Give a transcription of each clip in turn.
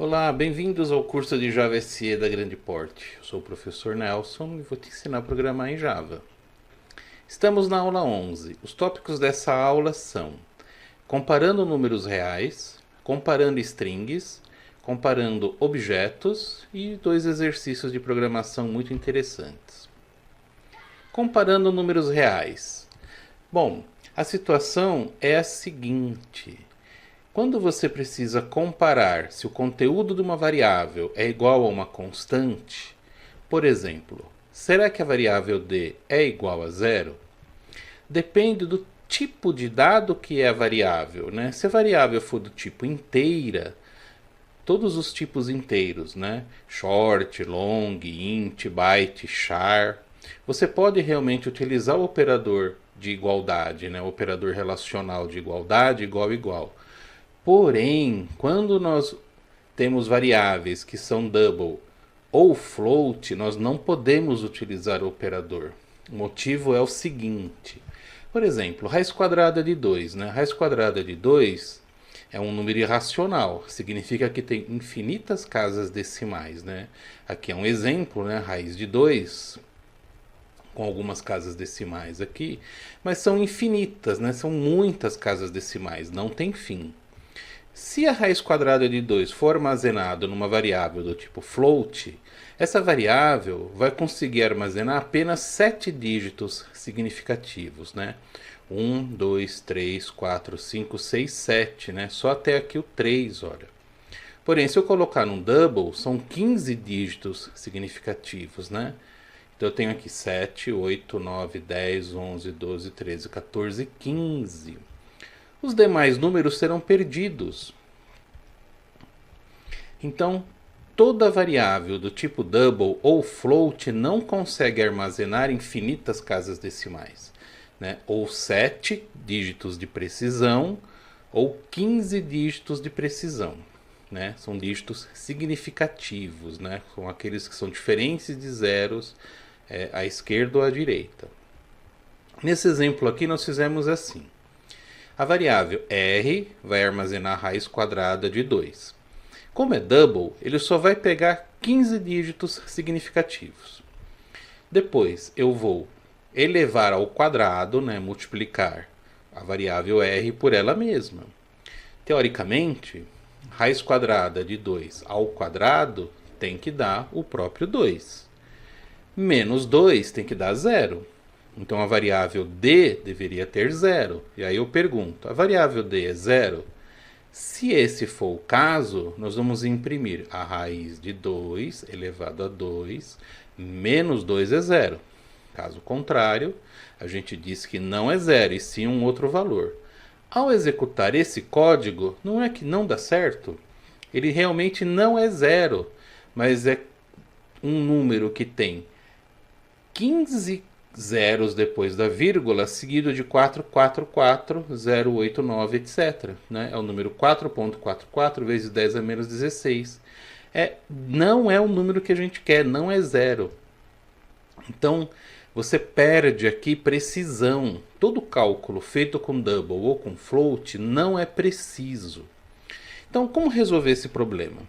Olá, bem-vindos ao curso de Java SE da Grande Porte. Eu sou o professor Nelson e vou te ensinar a programar em Java. Estamos na aula 11. Os tópicos dessa aula são comparando números reais, comparando strings, comparando objetos e dois exercícios de programação muito interessantes. Comparando números reais. Bom, a situação é a seguinte: quando você precisa comparar se o conteúdo de uma variável é igual a uma constante, por exemplo, será que a variável d é igual a zero? Depende do tipo de dado que é a variável, né? Se a variável for do tipo inteira, todos os tipos inteiros, né? Short, long, int, byte, char, você pode realmente utilizar o operador de igualdade, né? O operador relacional de igualdade, igual, igual. Porém, quando nós temos variáveis que são double ou float, nós não podemos utilizar o operador. O motivo é o seguinte: por exemplo, raiz quadrada de 2, né? Raiz quadrada de 2 é um número irracional, significa que tem infinitas casas decimais, né? Aqui é um exemplo, né? Raiz de 2 com algumas casas decimais aqui, mas são infinitas, né? São muitas casas decimais, não tem fim. Se a raiz quadrada de 2 for armazenada numa variável do tipo float, essa variável vai conseguir armazenar apenas 7 dígitos significativos, né? 1, 2, 3, 4, 5, 6, 7, né? Só até aqui o 3, olha. Porém, se eu colocar num double, são 15 dígitos significativos, né? Então eu tenho aqui 7, 8, 9, 10, 11, 12, 13, 14, 15. Os demais números serão perdidos. Então, toda variável do tipo double ou float não consegue armazenar infinitas casas decimais, né? Ou 7 dígitos de precisão ou 15 dígitos de precisão, né? São dígitos significativos, né? São aqueles que são diferentes de zeros à esquerda ou à direita. Nesse exemplo aqui nós fizemos assim. A variável r vai armazenar a raiz quadrada de 2. Como é double, ele só vai pegar 15 dígitos significativos. Depois eu vou elevar ao quadrado, né, multiplicar a variável r por ela mesma. Teoricamente, raiz quadrada de 2 ao quadrado tem que dar o próprio 2. Menos 2 tem que dar 0. Então a variável d deveria ter 0. E aí eu pergunto, a variável d é 0? Se esse for o caso, nós vamos imprimir a raiz de 2 elevado a 2 menos 2 é 0. Caso contrário, a gente diz que não é 0 e sim um outro valor. Ao executar esse código, não é que não dá certo. Ele realmente não é 0, mas é um número que tem 15 zeros depois da vírgula, seguido de 444, 089, etc. Né? É o número 4.44 vezes 10 a menos 16. Não é o número que a gente quer, não é zero. Então, você perde aqui precisão. Todo cálculo feito com double ou com float não é preciso. Então, como resolver esse problema?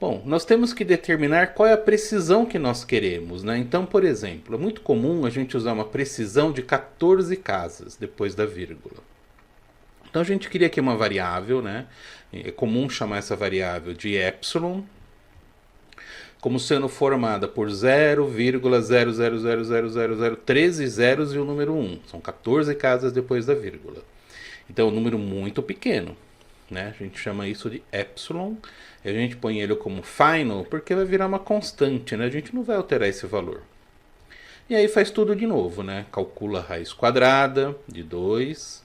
Bom, nós temos que determinar qual é a precisão que nós queremos, né? Então, por exemplo, é muito comum a gente usar uma precisão de 14 casas depois da vírgula. Então a gente cria aqui uma variável, né? É comum chamar essa variável de epsilon, como sendo formada por 0,0000013 zeros e o número 1. São 14 casas depois da vírgula. Então é um número muito pequeno, né? A gente chama isso de epsilon. E a gente põe ele como final porque vai virar uma constante, né? A gente não vai alterar esse valor. E aí faz tudo de novo, né? Calcula a raiz quadrada de 2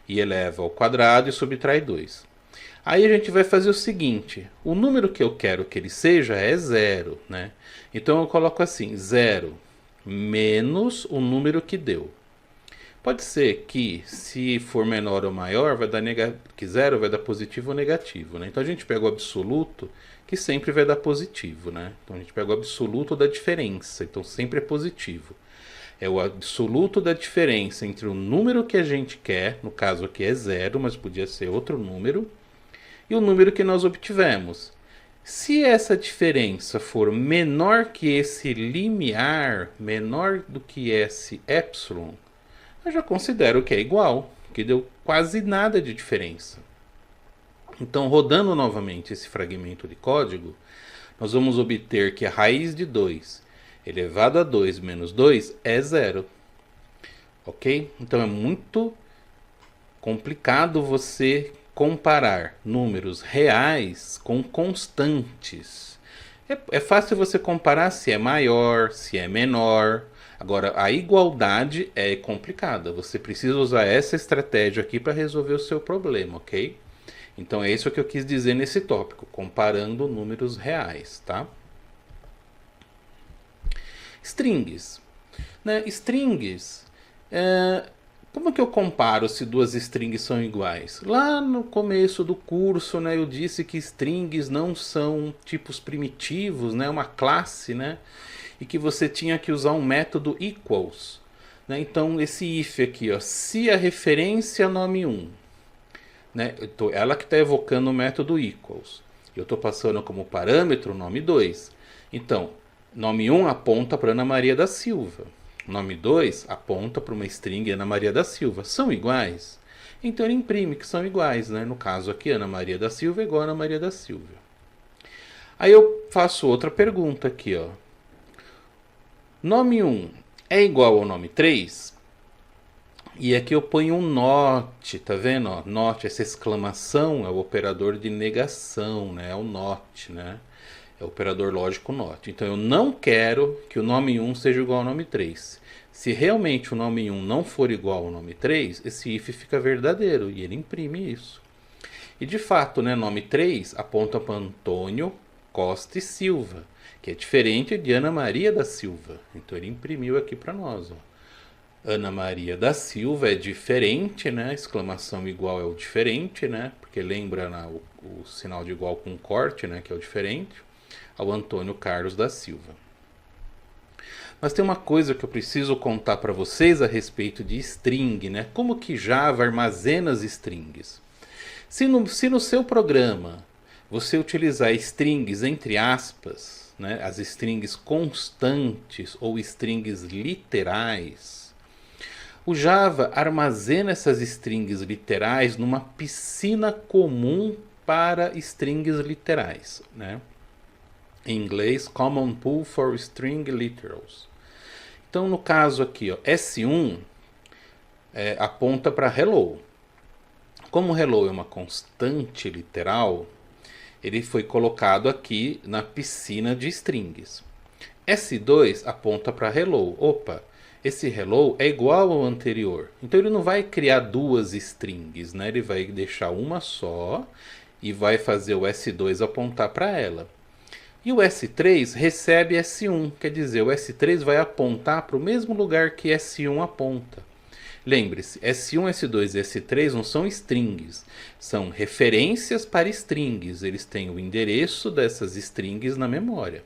e eleva ao quadrado e subtrai 2. Aí a gente vai fazer o seguinte: o número que eu quero que ele seja é 0, né? Então eu coloco assim, 0 menos o número que deu. Pode ser que, se for menor ou maior, vai dar que 0 vai dar positivo ou negativo, né? Então a gente pega o absoluto, que sempre vai dar positivo, né? Então a gente pega o absoluto da diferença, então sempre é positivo. É o absoluto da diferença entre o número que a gente quer, no caso aqui é 0, mas podia ser outro número, e o número que nós obtivemos. Se essa diferença for menor que esse limiar, menor do que esse epsilon, eu já considero que é igual, que deu quase nada de diferença. Então, rodando novamente esse fragmento de código, nós vamos obter que a raiz de 2 elevado a 2 menos 2 é zero. Ok? Então é muito complicado você comparar números reais com constantes. É fácil você comparar se é maior, se é menor. Agora, a igualdade é complicada. Você precisa usar essa estratégia aqui para resolver o seu problema, ok? Então é isso que eu quis dizer nesse tópico, comparando números reais, tá? Strings. Né? Strings, como que eu comparo se duas strings são iguais? Lá no começo do curso, né, eu disse que strings não são tipos primitivos, né, uma classe, né, e que você tinha que usar um método equals. Né? Então esse if aqui, ó, se a referência nome 1, né, ela que está evocando o método equals, eu estou passando como parâmetro o nome 2. Então, nome 1 aponta para Ana Maria da Silva. Nome 2 aponta para uma string Ana Maria da Silva. São iguais? Então ele imprime que são iguais, né? No caso aqui, Ana Maria da Silva é igual a Ana Maria da Silva. Aí eu faço outra pergunta aqui, ó. Nome 1 é igual ao nome 3? E aqui eu ponho um not, tá vendo? Ó, not, essa exclamação é o operador de negação, né? É o not, né? É o operador lógico not. Então eu não quero que o nome 1 seja igual ao nome 3. Se realmente o nome 1 não for igual ao nome 3, esse if fica verdadeiro e ele imprime isso. E de fato, né, nome 3 aponta para Antônio Costa e Silva, que é diferente de Ana Maria da Silva. Então ele imprimiu aqui para nós, ó. Ana Maria da Silva é diferente, né? Exclamação igual é o diferente, né? Porque lembra o sinal de igual com corte, né? Que é o diferente. Ao Antônio Carlos da Silva. Mas tem uma coisa que eu preciso contar para vocês a respeito de string, né? Como que Java armazena as strings? Se no seu programa você utilizar strings entre aspas, né? As strings constantes ou strings literais, o Java armazena essas strings literais numa piscina comum para strings literais, né? Em inglês, Common Pool for String Literals. Então, no caso aqui, ó, S1 aponta para hello. Como hello é uma constante literal, ele foi colocado aqui na piscina de strings. S2 aponta para hello. Opa, esse hello é igual ao anterior. Então ele não vai criar duas strings, né? Ele vai deixar uma só e vai fazer o S2 apontar para ela. E o S3 recebe S1, quer dizer, o S3 vai apontar para o mesmo lugar que S1 aponta. Lembre-se, S1, S2 e S3 não são strings, são referências para strings. Eles têm o endereço dessas strings na memória.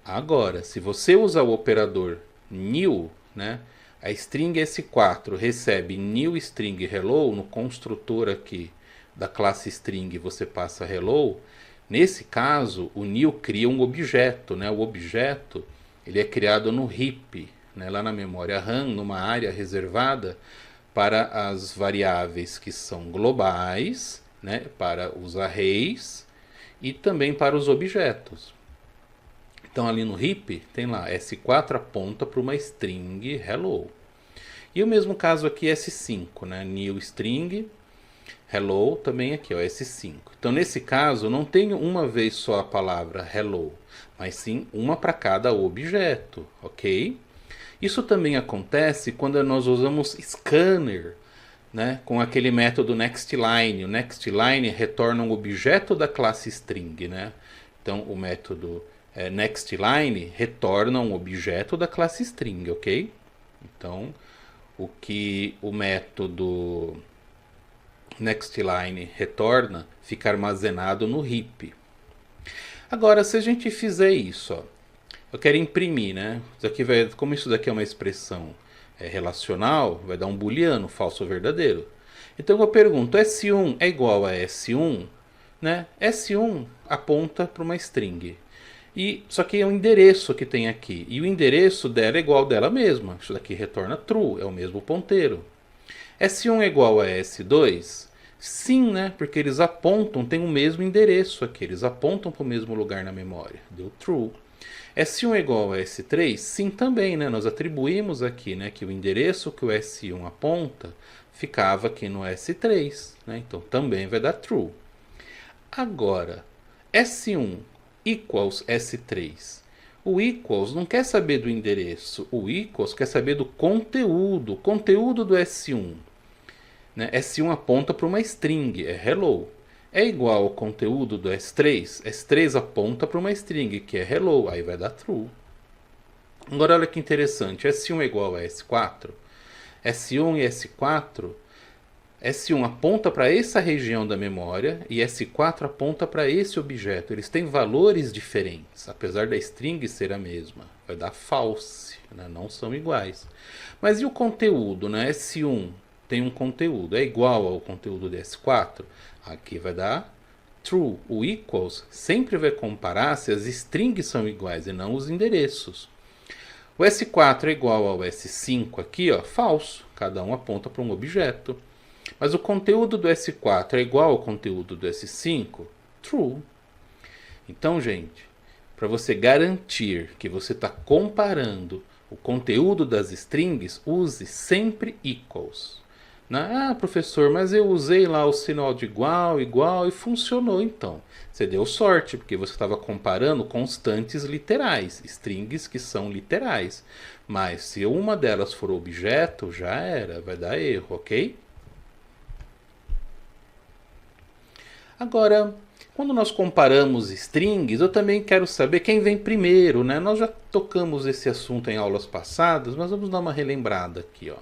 Agora, se você usar o operador new, né, a string S4 recebe new string hello, no construtor aqui da classe string você passa hello. Nesse caso, o new cria um objeto, né? O objeto ele é criado no heap, né? Lá na memória RAM, numa área reservada para as variáveis que são globais, né? Para os arrays e também para os objetos. Então ali no heap tem lá S4 aponta para uma string hello. E o mesmo caso aqui S5, né? New string hello também aqui, ó, S5. Então nesse caso não tenho uma vez só a palavra hello, mas sim uma para cada objeto, ok? Isso também acontece quando nós usamos scanner, né, com aquele método nextLine. O nextLine retorna um objeto da classe string, né? Então o método nextLine retorna um objeto da classe string, ok? Então o que o método nextLine retorna fica armazenado no heap. Agora, se a gente fizer isso, ó, eu quero imprimir, né? Isso aqui como isso daqui é uma expressão relacional, vai dar um booleano, falso ou verdadeiro. Então eu pergunto, S1 é igual a S1? né? S1 aponta para uma string. Só que é o endereço que tem aqui. E o endereço dela é igual ao dela mesma. Isso daqui retorna true, é o mesmo ponteiro. S1 é igual a S2? Sim, né? Porque eles apontam, tem o mesmo endereço aqui. Eles apontam para o mesmo lugar na memória. Deu true. S1 é igual a S3? Sim, também, né? Nós atribuímos aqui, né, que o endereço que o S1 aponta ficava aqui no S3, né? Então também vai dar true. Agora, S1 equals S3. O equals não quer saber do endereço, o equals quer saber do conteúdo, o conteúdo do S1. Né? S1 aponta para uma string, é hello. É igual ao conteúdo do S3, S3 aponta para uma string, que é hello, aí vai dar true. Agora olha que interessante, S1 é igual a S4. S1 e S4, S1 aponta para essa região da memória e S4 aponta para esse objeto. Eles têm valores diferentes, apesar da string ser a mesma. Vai dar false, né? Não são iguais. Mas e o conteúdo? Né? S1 tem um conteúdo, é igual ao conteúdo de S4? Aqui vai dar true. O equals sempre vai comparar se as strings são iguais e não os endereços. O S4 é igual ao S5 aqui, ó, falso. Cada um aponta para um objeto. Mas o conteúdo do S4 é igual ao conteúdo do S5? True. Então, gente, para você garantir que você está comparando o conteúdo das strings, use sempre equals. Ah, professor, mas eu usei lá o sinal de igual, igual e funcionou então. Você deu sorte, porque você estava comparando constantes literais, strings que são literais. Mas se uma delas for objeto, já era, vai dar erro, ok? Agora, quando nós comparamos strings, eu também quero saber quem vem primeiro, né? Nós já tocamos esse assunto em aulas passadas, mas vamos dar uma relembrada aqui, ó.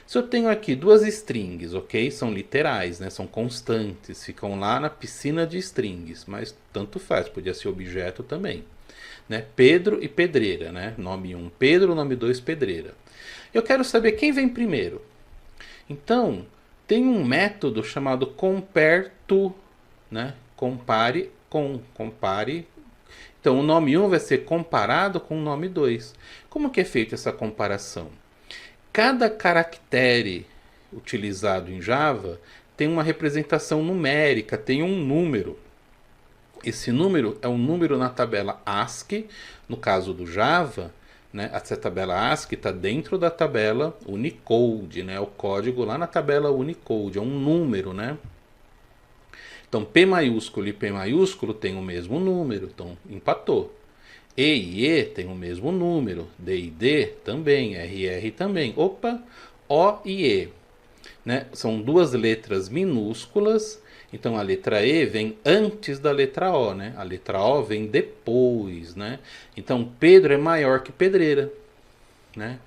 Se eu tenho aqui duas strings, ok? São literais, né? São constantes, ficam lá na piscina de strings, mas tanto faz, podia ser objeto também. Né? Pedro e Pedreira, né? Nome 1 Pedro, nome 2 Pedreira. Eu quero saber quem vem primeiro. Então, tem um método chamado compareTo, né? Compare com, compare. Então, o nome 1 vai ser comparado com o nome 2. Como que é feita essa comparação? Cada caractere utilizado em Java tem uma representação numérica, tem um número. Esse número é um número na tabela ASCII, no caso do Java, né? Essa tabela ASCII está dentro da tabela Unicode, né? O código lá na tabela Unicode, é um número, né? Então P maiúsculo e P maiúsculo tem o mesmo número, então empatou. E e E tem o mesmo número, D e D também, R e R também. Opa, O e E, né? São duas letras minúsculas, então a letra E vem antes da letra O, né? A letra O vem depois, né? Então Pedro é maior que Pedreira, né?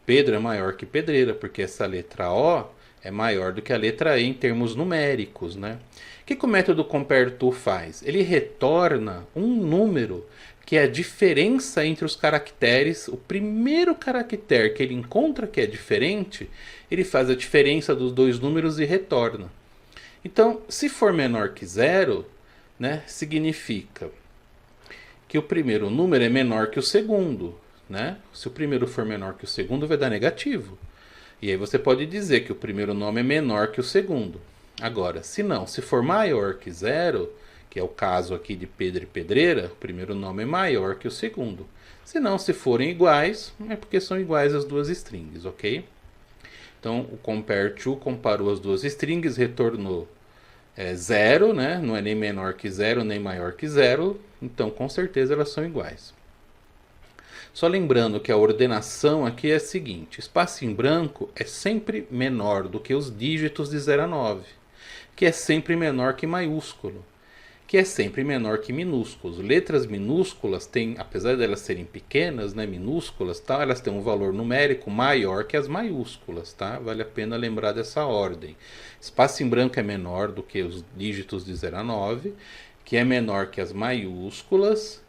Pedro é maior que Pedreira, porque essa letra O é maior do que a letra E em termos numéricos, né? O que o método compareTo faz? Ele retorna um número que é a diferença entre os caracteres. O primeiro caractere que ele encontra que é diferente, ele faz a diferença dos dois números e retorna. Então, se for menor que zero, né, significa que o primeiro número é menor que o segundo, né? Se o primeiro for menor que o segundo, vai dar negativo. E aí você pode dizer que o primeiro nome é menor que o segundo. Agora, se não, se for maior que zero, que é o caso aqui de Pedro e Pedreira, o primeiro nome é maior que o segundo. Se não, se forem iguais, é porque são iguais as duas strings, ok? Então, o compareTo comparou as duas strings, retornou zero, né? Não é nem menor que zero, nem maior que zero, então com certeza elas são iguais. Só lembrando que a ordenação aqui é a seguinte: espaço em branco é sempre menor do que os dígitos de 0 a 9, que é sempre menor que maiúsculo, que é sempre menor que minúsculos. Letras minúsculas têm, apesar de elas serem pequenas, né, minúsculas, tá, elas têm um valor numérico maior que as maiúsculas, tá? Vale a pena lembrar dessa ordem. Espaço em branco é menor do que os dígitos de 0 a 9, que é menor que as maiúsculas,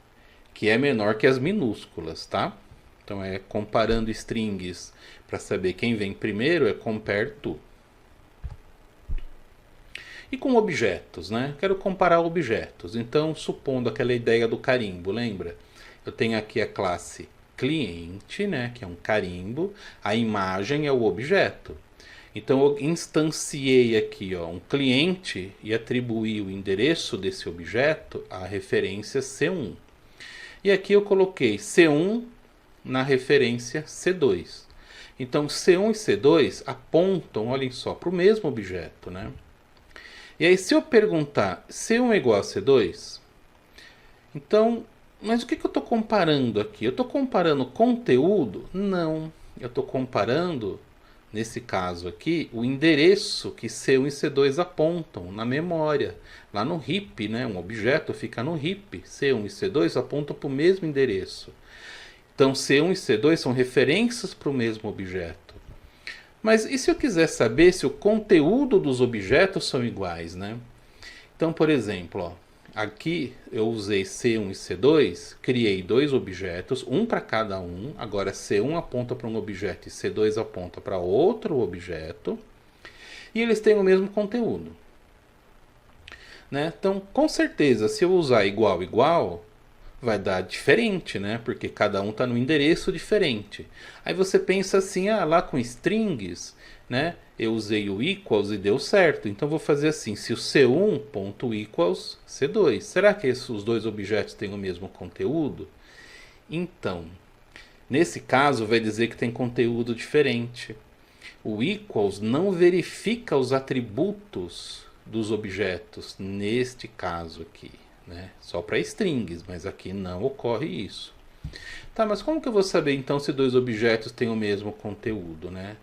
que é menor que as minúsculas, tá? Então é comparando strings para saber quem vem primeiro, é compareTo. E com objetos, né? Quero comparar objetos. Então, supondo aquela ideia do carimbo, lembra? Eu tenho aqui a classe cliente, né? Que é um carimbo. A imagem é o objeto. Então, eu instanciei aqui ó, um cliente e atribuí o endereço desse objeto à referência C1. E aqui eu coloquei C1 na referência C2. Então, C1 e C2 apontam, olhem só, para o mesmo objeto, né? E aí, se eu perguntar C1 é igual a C2, então, mas o que eu estou comparando aqui? Eu estou comparando conteúdo? Não, eu estou comparando, nesse caso aqui, o endereço que C1 e C2 apontam na memória. Lá no heap, né? Um objeto fica no heap. C1 e C2 apontam para o mesmo endereço. Então, C1 e C2 são referências para o mesmo objeto. Mas e se eu quiser saber se o conteúdo dos objetos são iguais, né? Então, por exemplo, ó, aqui eu usei C1 e C2, criei dois objetos, um para cada um. Agora C1 aponta para um objeto e C2 aponta para outro objeto. E eles têm o mesmo conteúdo, né? Então, com certeza, se eu usar igual, igual, vai dar diferente, né? Porque cada um está no endereço diferente. Aí você pensa assim, ah, lá com strings, né? Eu usei o equals e deu certo. Então vou fazer assim, se o C1.equals C2. Será que os dois objetos têm o mesmo conteúdo? Então, nesse caso vai dizer que tem conteúdo diferente. O equals não verifica os atributos dos objetos, neste caso aqui. Né? Só para strings, mas aqui não ocorre isso. Tá, mas como que eu vou saber então se dois objetos têm o mesmo conteúdo, né?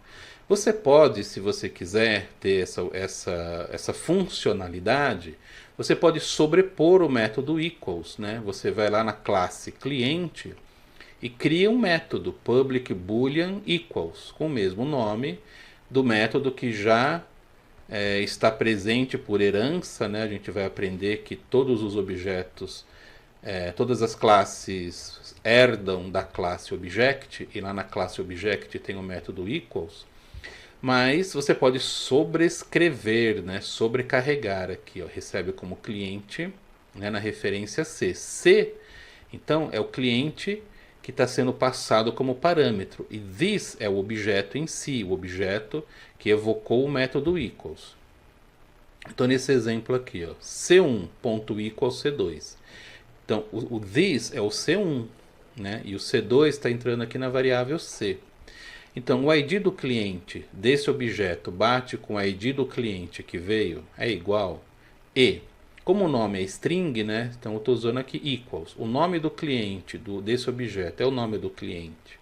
Você pode, se você quiser ter essa funcionalidade, você pode sobrepor o método equals, né? Você vai lá na classe cliente e cria um método public boolean equals com o mesmo nome do método que já está presente por herança, né? A gente vai aprender que todos os objetos, todas as classes herdam da classe object, e lá na classe object tem o método equals, mas você pode sobrescrever, né? Sobrecarregar aqui, ó, recebe como cliente, né? Na referência C. C, então, é o cliente que está sendo passado como parâmetro. E this é o objeto em si, o objeto que evocou o método equals. Então, nesse exemplo aqui, ó, C1.equals C2. Então, o this é o C1, né? E o C2 está entrando aqui na variável C. Então, o ID do cliente desse objeto bate com o ID do cliente que veio, é igual. E, como o nome é string, né? Então eu estou usando aqui equals. O nome do cliente desse objeto é o nome do cliente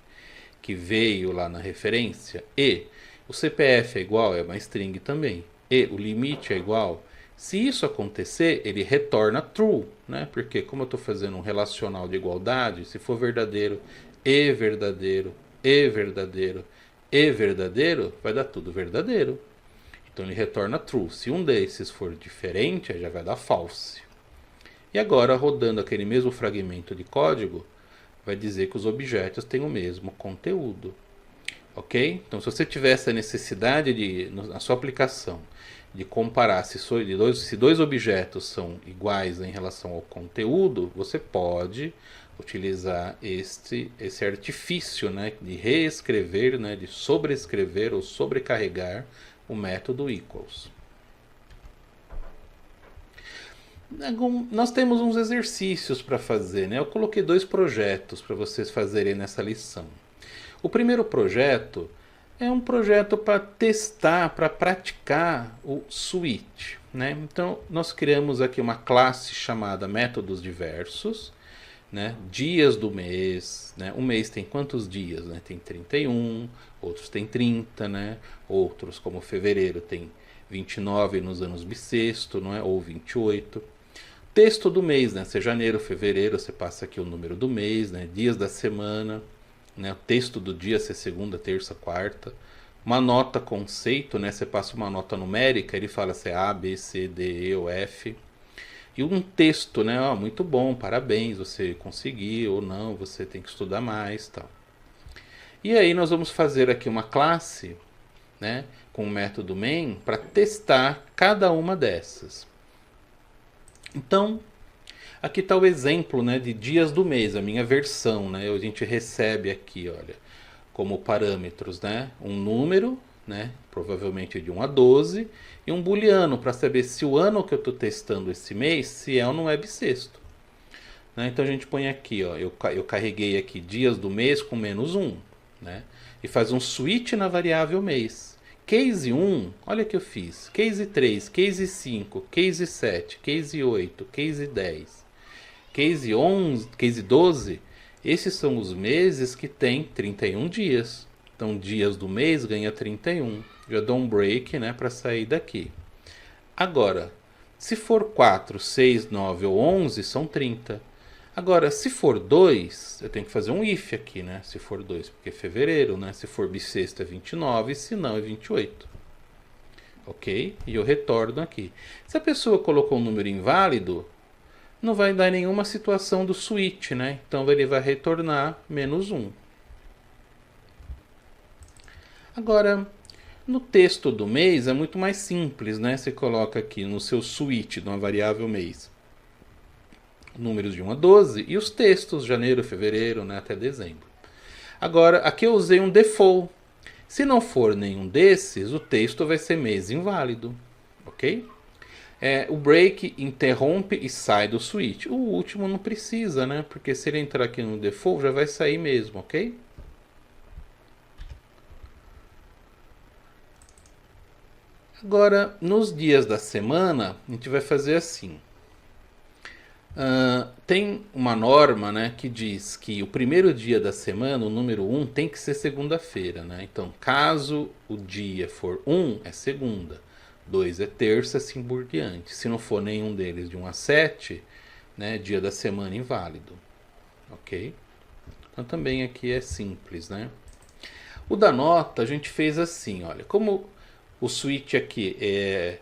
que veio lá na referência. E o CPF é igual, é uma string também. E o limite é igual. Se isso acontecer, ele retorna true, né? Porque como eu estou fazendo um relacional de igualdade, se for verdadeiro e verdadeiro, e verdadeiro, e verdadeiro, vai dar tudo verdadeiro. Então ele retorna true. Se um desses for diferente, aí já vai dar false. E agora, rodando aquele mesmo fragmento de código, vai dizer que os objetos têm o mesmo conteúdo. Ok? Então, se você tiver essa necessidade na sua aplicação de comparar se dois objetos são iguais em relação ao conteúdo, você pode utilizar esse artifício, né, de reescrever, né, de sobrescrever ou sobrecarregar o método equals. Nós temos uns exercícios para fazer, né? Eu coloquei dois projetos para vocês fazerem nessa lição. O primeiro projeto é um projeto para testar, para praticar o switch, né? Então, nós criamos aqui uma classe chamada métodos diversos, né? Dias do mês, né? Um mês tem quantos dias, né? Tem 31, outros tem 30, né? Outros, como fevereiro, tem 29 nos anos bissexto, não é? Ou 28. Texto do mês, né? Se é janeiro, fevereiro, você passa aqui o número do mês, né? Dias da semana, né? O texto do dia, se é segunda, terça, quarta. Uma nota conceito, né? Você passa uma nota numérica, ele fala se é A, B, C, D, E ou F. E um texto, né? Oh, muito bom, parabéns, você conseguiu ou não, você tem que estudar mais, tal. E aí nós vamos fazer aqui uma classe né, com o método main para testar cada uma dessas. Então, aqui está o exemplo, né, de dias do mês, a minha versão, né, a gente recebe aqui, olha, como parâmetros, né, um número, né, provavelmente de 1 a 12, e um booleano para saber se o ano que eu estou testando esse mês, se é ou não é bissexto. Né? Então a gente põe aqui, ó, eu carreguei aqui dias do mês com -1, né, e faz um switch na variável mês. Case 1, olha o que eu fiz. Case 3, Case 5, Case 7, Case 8, Case 10, Case 11, Case 12. Esses são os meses que tem 31 dias. Então, dias do mês ganha 31. Já dou um break, né, para sair daqui. Agora, se for 4, 6, 9 ou 11, são 30. Agora, se for 2, eu tenho que fazer um if aqui, né? Se for 2, porque é fevereiro, né? Se for bissexto é 29, se não é 28. Ok? E eu retorno aqui. Se a pessoa colocou um número inválido, não vai dar nenhuma situação do switch, né? Então ele vai retornar -1. Agora, no texto do mês é muito mais simples, né? Você coloca aqui no seu switch de uma variável mês números de 1 a 12 e os textos, janeiro, fevereiro, né, até dezembro. Agora, aqui eu usei um default. Se não for nenhum desses, o texto vai ser mês inválido, ok? O break interrompe e sai do switch. O último não precisa, né? Porque se ele entrar aqui no default, já vai sair mesmo, ok? Agora, nos dias da semana, a gente vai fazer assim. Tem uma norma, né, que diz que o primeiro dia da semana, o número 1, tem que ser segunda-feira, né? Então, caso o dia for 1, é segunda, 2 é terça, assim por diante. Se não for nenhum deles de 1 a 7, né, dia da semana inválido, ok? Então também aqui é simples, né? O da nota a gente fez assim, olha, como o switch aqui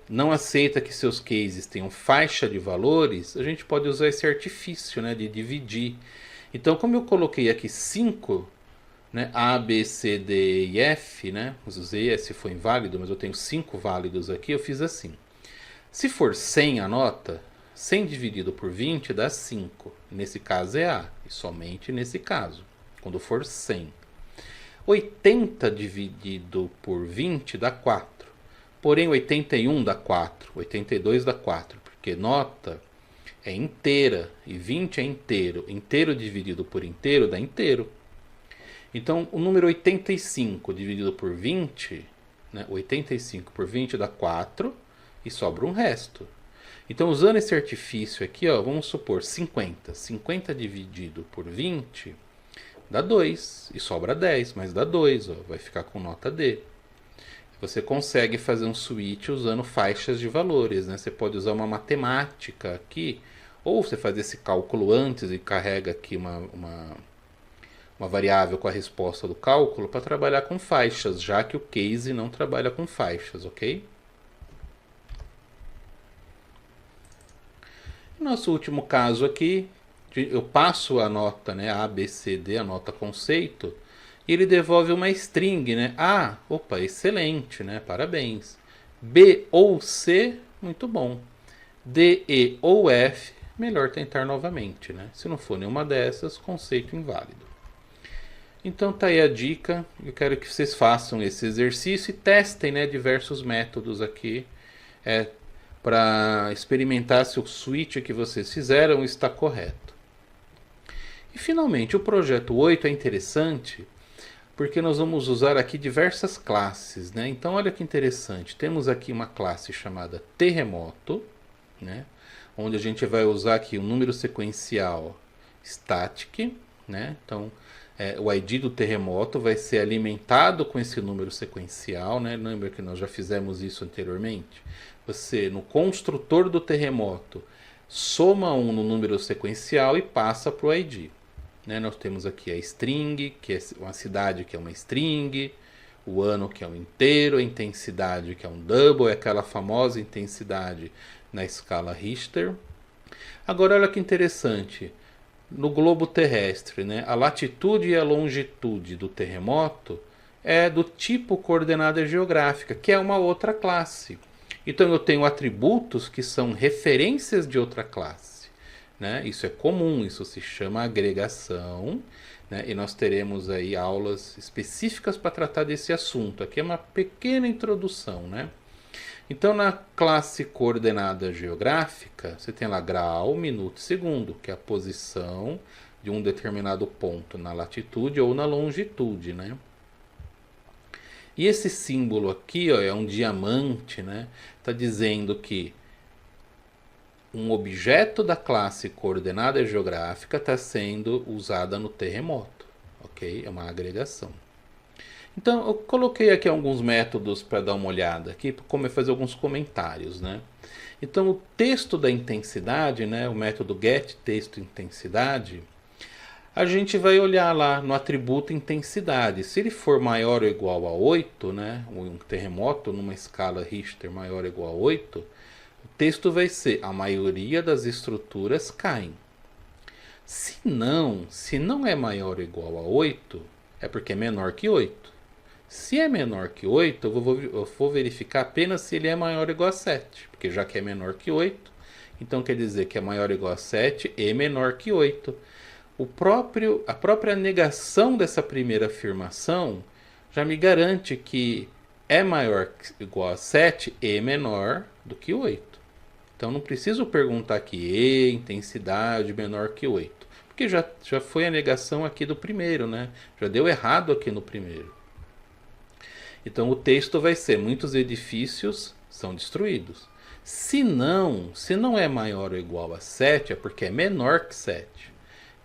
não aceita que seus cases tenham faixa de valores, a gente pode usar esse artifício, né, de dividir. Então, como eu coloquei aqui 5, né, A, B, C, D e F, né, usei esse foi inválido, mas eu tenho 5 válidos aqui, eu fiz assim. Se for 100 a nota, 100 dividido por 20 dá 5. Nesse caso é A, e somente nesse caso, quando for 100. 80 dividido por 20 dá 4. Porém, 81 dá 4, 82 dá 4, porque nota é inteira e 20 é inteiro. Inteiro dividido por inteiro dá inteiro. Então, o número 85 dividido por 20, né, 85 por 20 dá 4 e sobra um resto. Então, usando esse artifício aqui, ó, vamos supor 50. 50 dividido por 20 dá 2 e sobra 10, mas dá 2, ó, vai ficar com nota D. Você consegue fazer um switch usando faixas de valores, né? Você pode usar uma matemática aqui, ou você faz esse cálculo antes e carrega aqui uma variável com a resposta do cálculo para trabalhar com faixas, já que o case não trabalha com faixas, ok? Nosso último caso aqui, eu passo a nota, né, A, B, C, D, a nota conceito, e ele devolve uma string, né? A, opa, excelente, né? Parabéns. B ou C, muito bom. D, E ou F, melhor tentar novamente, né? Se não for nenhuma dessas, conceito inválido. Então tá aí a dica. Eu quero que vocês façam esse exercício e testem, né, diversos métodos aqui para experimentar se o switch que vocês fizeram está correto. E finalmente, o projeto 8 é interessante porque nós vamos usar aqui diversas classes, né? Então olha que interessante, temos aqui uma classe chamada terremoto, né, onde a gente vai usar aqui o número sequencial static, né? Então o ID do terremoto vai ser alimentado com esse número sequencial, né? Lembra que nós já fizemos isso anteriormente? Você, no construtor do terremoto, soma 1 no número sequencial e passa para o ID. Né? Nós temos aqui a string, que é uma cidade que é uma string, o ano que é um inteiro, a intensidade que é um double, é aquela famosa intensidade na escala Richter. Agora olha que interessante, no globo terrestre, né, a latitude e a longitude do terremoto é do tipo coordenada geográfica, que é uma outra classe. Então eu tenho atributos que são referências de outra classe, né? Isso é comum, isso se chama agregação, né? E nós teremos aí aulas específicas para tratar desse assunto. Aqui é uma pequena introdução, né? Então na classe coordenada geográfica, você tem lá grau, minuto e segundo, que é a posição de um determinado ponto na latitude ou na longitude, né? E esse símbolo aqui, ó, é um diamante, né? Está dizendo que um objeto da classe coordenada geográfica está sendo usada no terremoto, ok? É uma agregação. Então, eu coloquei aqui alguns métodos para dar uma olhada aqui, para fazer alguns comentários, né? Então, o texto da intensidade, né? O método getTextoIntensidade, a gente vai olhar lá no atributo intensidade. Se ele for maior ou igual a 8, né, um terremoto numa escala Richter maior ou igual a 8, o texto vai ser: a maioria das estruturas caem. Se não é maior ou igual a 8, é porque é menor que 8. Se é menor que 8, eu vou verificar apenas se ele é maior ou igual a 7, porque já que é menor que 8, então quer dizer que é maior ou igual a 7 e menor que 8. A própria negação dessa primeira afirmação já me garante que é maior ou igual a 7 e menor do que 8. Então não preciso perguntar aqui e intensidade menor que 8, porque já foi a negação aqui do primeiro, né? Já deu errado aqui no primeiro. Então o texto vai ser: muitos edifícios são destruídos. Se não é maior ou igual a 7, é porque é menor que 7.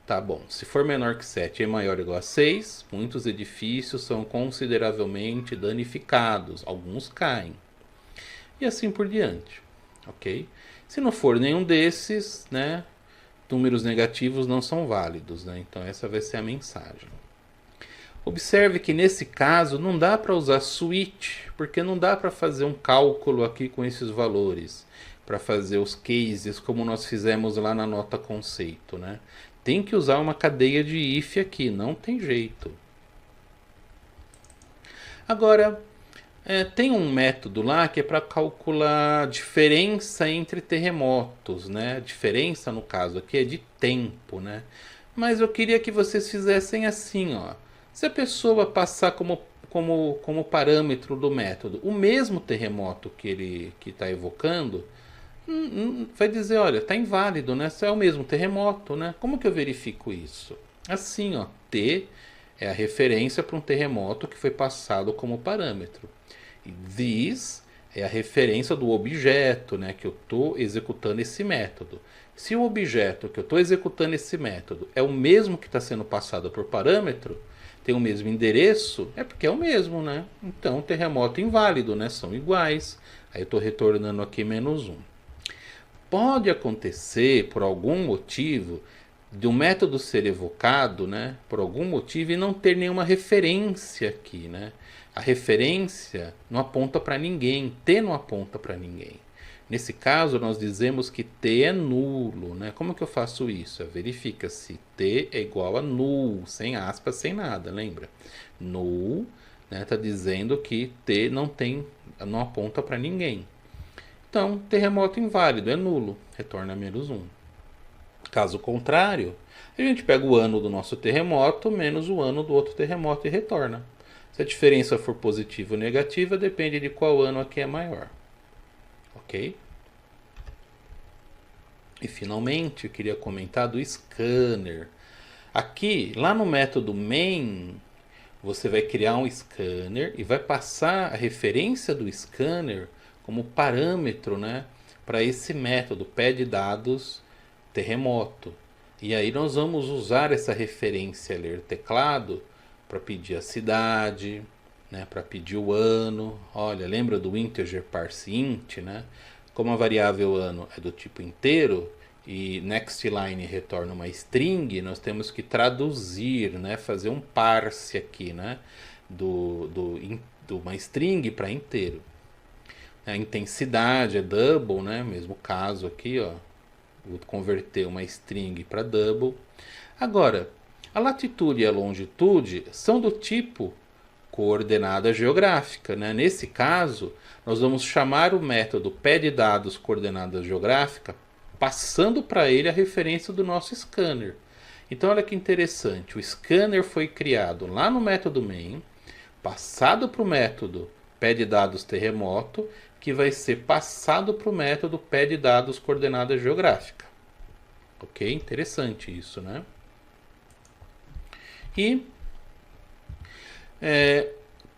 Tá bom, se for menor que 7 e maior ou igual a 6, muitos edifícios são consideravelmente danificados, alguns caem. E assim por diante, ok? Se não for nenhum desses, né, números negativos não são válidos, né? Então essa vai ser a mensagem. Observe que nesse caso não dá para usar switch, porque não dá para fazer um cálculo aqui com esses valores, para fazer os cases como nós fizemos lá na nota conceito, né? Tem que usar uma cadeia de if aqui, não tem jeito. Agora, tem um método lá que é para calcular a diferença entre terremotos, né? A diferença no caso aqui é de tempo, né? Mas eu queria que vocês fizessem assim, ó. Se a pessoa passar como parâmetro do método o mesmo terremoto que ele está evocando, vai dizer: olha, está inválido, né? Se é o mesmo terremoto, né? Como que eu verifico isso? Assim, ó, T é a referência para um terremoto que foi passado como parâmetro. E this é a referência do objeto, né, que eu estou executando esse método. Se o objeto que eu estou executando esse método é o mesmo que está sendo passado por parâmetro, tem o mesmo endereço, é porque é o mesmo, né? Então, terremoto inválido, né? São iguais. Aí eu estou retornando aqui -1. Pode acontecer, por algum motivo, de um método ser evocado, né, por algum motivo, e não ter nenhuma referência aqui, né? A referência não aponta para ninguém, T não aponta para ninguém. Nesse caso, nós dizemos que T é nulo, né? Como que eu faço isso? Verifica se T é igual a null, sem aspas, sem nada, lembra? Null, né, tá dizendo que T não aponta para ninguém. Então, terremoto inválido, é nulo, retorna -1. Caso contrário, a gente pega o ano do nosso terremoto menos o ano do outro terremoto e retorna. Se a diferença for positiva ou negativa, depende de qual ano aqui é maior. Ok? E finalmente, eu queria comentar do scanner. Aqui, lá no método main, você vai criar um scanner e vai passar a referência do scanner como parâmetro, né, para esse método pede dados terremoto. E aí nós vamos usar essa referência ler teclado para pedir a cidade, né, para pedir o ano. Olha, lembra do integer parseInt, né? Como a variável ano é do tipo inteiro e nextLine retorna uma string, nós temos que traduzir, né, fazer um parse aqui, né, de uma string para inteiro. A intensidade é double, né? Mesmo caso aqui, ó. Vou converter uma string para double. Agora, a latitude e a longitude são do tipo coordenada geográfica, né? Nesse caso, nós vamos chamar o método pé de dados coordenada geográfica, passando para ele a referência do nosso scanner. Então olha que interessante, o scanner foi criado lá no método main, passado para o método pé de dados terremoto, que vai ser passado para o método pé de dados coordenada geográfica. Ok? Interessante isso, né? E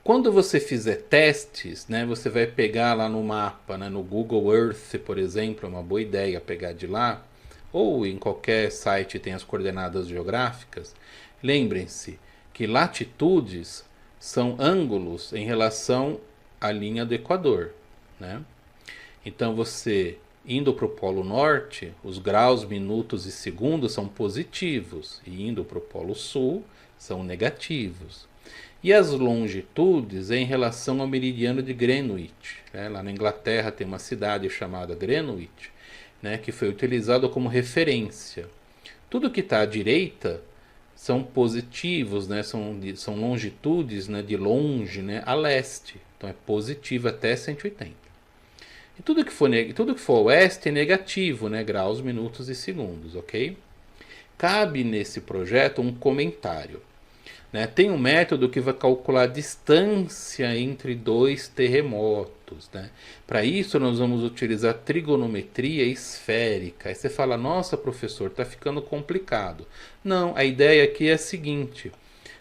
quando você fizer testes, né, você vai pegar lá no mapa, né, no Google Earth, por exemplo, é uma boa ideia pegar de lá, ou em qualquer site tem as coordenadas geográficas. Lembrem-se que latitudes são ângulos em relação à linha do Equador, né? Então você indo para o Polo Norte, os graus, minutos e segundos são positivos, e indo para o Polo Sul são negativos. E as longitudes é em relação ao meridiano de Greenwich, né? Lá na Inglaterra tem uma cidade chamada Greenwich, né, que foi utilizado como referência. Tudo que está à direita são positivos, né, são longitudes, né, de longe, né, a leste. Então é positivo até 180. E tudo que for oeste é negativo, né, graus, minutos e segundos, ok? Cabe nesse projeto um comentário. Né? Tem um método que vai calcular a distância entre dois terremotos. Né? Para isso, nós vamos utilizar trigonometria esférica. Aí você fala, nossa, professor, está ficando complicado. Não, a ideia aqui é a seguinte.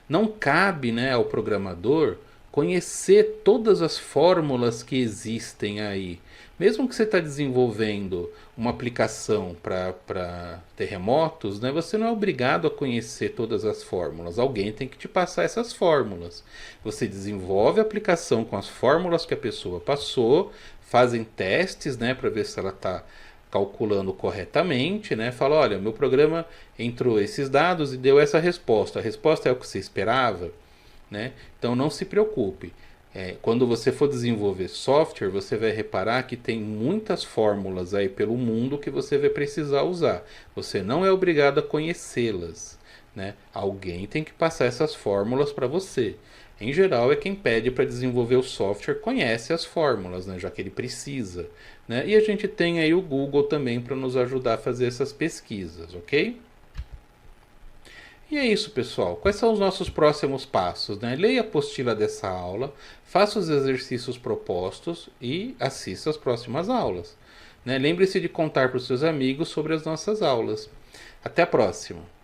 Não cabe, né, ao programador conhecer todas as fórmulas que existem aí. Mesmo que você está desenvolvendo uma aplicação para terremotos, né, você não é obrigado a conhecer todas as fórmulas. Alguém tem que te passar essas fórmulas. Você desenvolve a aplicação com as fórmulas que a pessoa passou, fazem testes, né, para ver se ela está calculando corretamente, né? Fala, olha, meu programa entrou esses dados e deu essa resposta. A resposta é o que você esperava, né? Então não se preocupe. Quando você for desenvolver software, você vai reparar que tem muitas fórmulas aí pelo mundo que você vai precisar usar. Você não é obrigado a conhecê-las, né? Alguém tem que passar essas fórmulas para você. Em geral, é quem pede para desenvolver o software conhece as fórmulas, né? Já que ele precisa, né? E a gente tem aí o Google também para nos ajudar a fazer essas pesquisas, ok? E é isso, pessoal. Quais são os nossos próximos passos, né? Leia a apostila dessa aula, faça os exercícios propostos e assista às próximas aulas, né? Lembre-se de contar para os seus amigos sobre as nossas aulas. Até a próxima!